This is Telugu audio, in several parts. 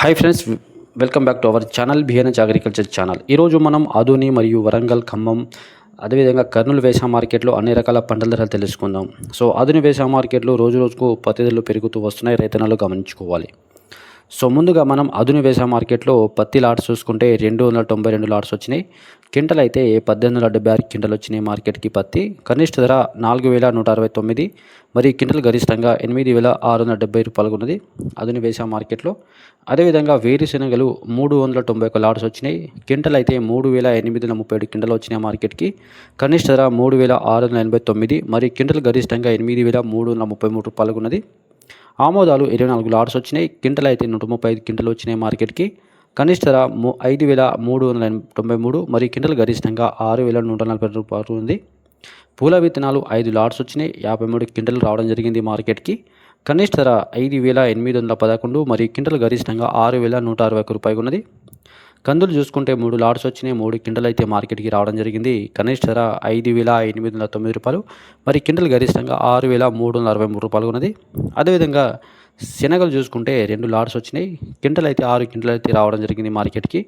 Hi friends, welcome back to our channel BNH agriculture channel. ఈరోజు మనం ఆదోని మరియు వరంగల్, ఖమ్మం, అదేవిధంగా కర్నూలు వేసా మార్కెట్లో అన్ని రకాల పంటల ధరలు తెలుసుకుందాం. సో ఆదోని వేసా మార్కెట్లో రోజు రోజుకు పత్తి ధరలు పెరుగుతూ వస్తున్నాయి, రైతన్నలు గమనించుకోవాలి. సో ముందుగా మనం ఆదోని వేసా మార్కెట్లో పత్తి లాట్స్ చూసుకుంటే 292 లాట్స్ వచ్చినాయి. క్వింటల్ అయితే 1876 క్వింటల్ వచ్చినాయి మార్కెట్కి. పత్తి కనిష్ట ధర 4169, మరి క్వింటల్ గరిష్టంగా 8670 రూపాయలు ఉన్నది ఆదోని వేసా మార్కెట్లో. అదేవిధంగా వేరుశెనగలు 391 లాట్స్ వచ్చినాయి. క్వింటల్ అయితే 3837 క్వింటల్ వచ్చినాయి మార్కెట్కి. కనిష్ట ధర 3689, మరి క్వింటల్ గరిష్టంగా 8333 రూపాయలు ఉన్నది. ఆమోదాలు 24 లాట్స్ వచ్చినాయి. క్వింటల్ అయితే 135 క్వింటల్ వచ్చినాయి మార్కెట్కి. కనిష్ట ధర 5393, మరి క్వింటల్ గరిష్టంగా 6140 రూపాయలు ఉంది. పూల విత్తనాలు 5 లాట్స్ వచ్చినాయి. 53 క్వింటల్ రావడం జరిగింది మార్కెట్కి. కనిష్ట ధర 5811, మరి క్వింటల్ గరిష్టంగా 6161 రూపాయలు ఉన్నది. కందులు చూసుకుంటే 3 లాట్స్ వచ్చినాయి. 3 క్వింటల్ అయితే మార్కెట్కి రావడం జరిగింది. కనిష్ట ధర 5809 రూపాయలు, మరి క్వింటల్ గరిష్టంగా 6363 రూపాయలు ఉన్నది. అదేవిధంగా శనగలు చూసుకుంటే 2 లాట్స్ వచ్చినాయి. క్వింటల్ అయితే 6 క్వింటల్ అయితే రావడం జరిగింది మార్కెట్కి.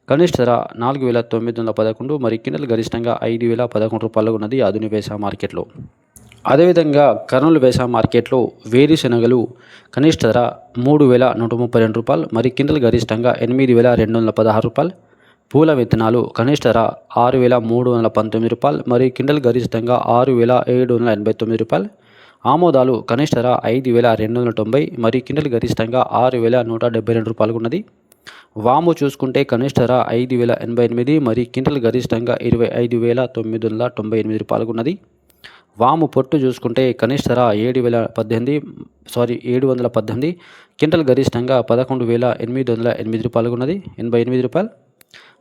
కనిష్ట ధర 4911, మరి క్వింటల్ గరిష్టంగా 5011 రూపాయలు ఉన్నది ఆదోని వేసా మార్కెట్లో. అదేవిధంగా కర్నూలు వేసా మార్కెట్లో వేరుశెనగలు కనిష్ట ధర 3132 రూపాయలు, మరి క్వింటల్ గరిష్టంగా 8216 రూపాయలు. పూల విత్తనాలు కనిష్ట ధర 6319 రూపాయలు, మరి క్వింటల్ గరిష్టంగా 6789 రూపాయలు. ఆమోదాలు కనిష్ట ధర 5290, మరి క్వింటల్ గరిష్టంగా 6172 రూపాయలు ఉన్నది. వాము చూసుకుంటే కనిష్ట ధర 5088, మరి క్వింటల్ గరిష్టంగా 25998 రూపాయలు ఉన్నది. వాము పొట్టు చూసుకుంటే కనిష్ట ధర 718, క్వింటల్ గరిష్టంగా 11808 రూపాయలు ఉన్నది, 88 రూపాయలు.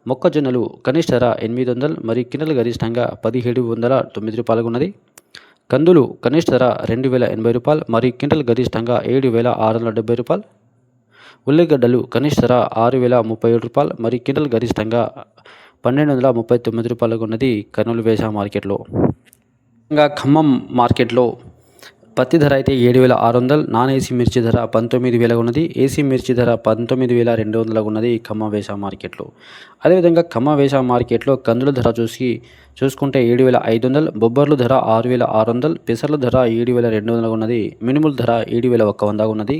మొక్కజొన్నలు కనిష్ట ధర 800, మరి క్వింటల్ గరిష్టంగా 1709 రూపాయలు ఉన్నది. కందులు కనిష్ట ధర 2080 రూపాయలు, మరి క్వింటల్ గరిష్టంగా 7670 రూపాయలు. ఉల్లిగడ్డలు కనిష్ట ధర 6037 రూపాయలు, మరి క్వింటల్ గరిష్టంగా 1239 రూపాయలు ఉన్నది కర్నూలు వేసా మార్కెట్లో. ఇంకా ఖమ్మం మార్కెట్లో పత్తి ధర అయితే 7600, నాన్ ఏసీ మిర్చి ధర 19000 ఉన్నది, ఏసీ మిర్చి ధర 19200 ఉన్నది ఖమ్మం వేసా మార్కెట్లో. అదేవిధంగా ఖమ్మం వేసా మార్కెట్లో కందుల ధర చూసుకుంటే 7500, బొబ్బర్లు ధర 6600, పెసర్ల ధర 7200 ఉన్నది, మినుముల ధర 7100 ఉన్నది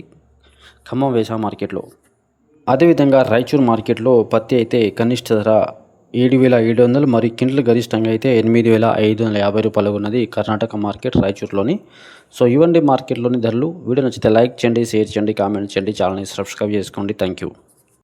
ఖమ్మం వేసా మార్కెట్లో. అదేవిధంగా రాయచూర్ మార్కెట్లో పత్తి అయితే కనిష్ట ధర 7700, మరి క్వింటల్ గరిష్టంగా అయితే 8550 రూపాయలు ఉన్నది కర్ణాటక మార్కెట్ రాయచూర్లోని. సో ఇవన్నీ మార్కెట్లోని ధరలు. వీడియో నచ్చితే లైక్ చేయండి, షేర్ చేయండి, కామెంట్ చేయండి, ఛానల్ని సబ్స్క్రైబ్ చేసుకోండి. Thank you.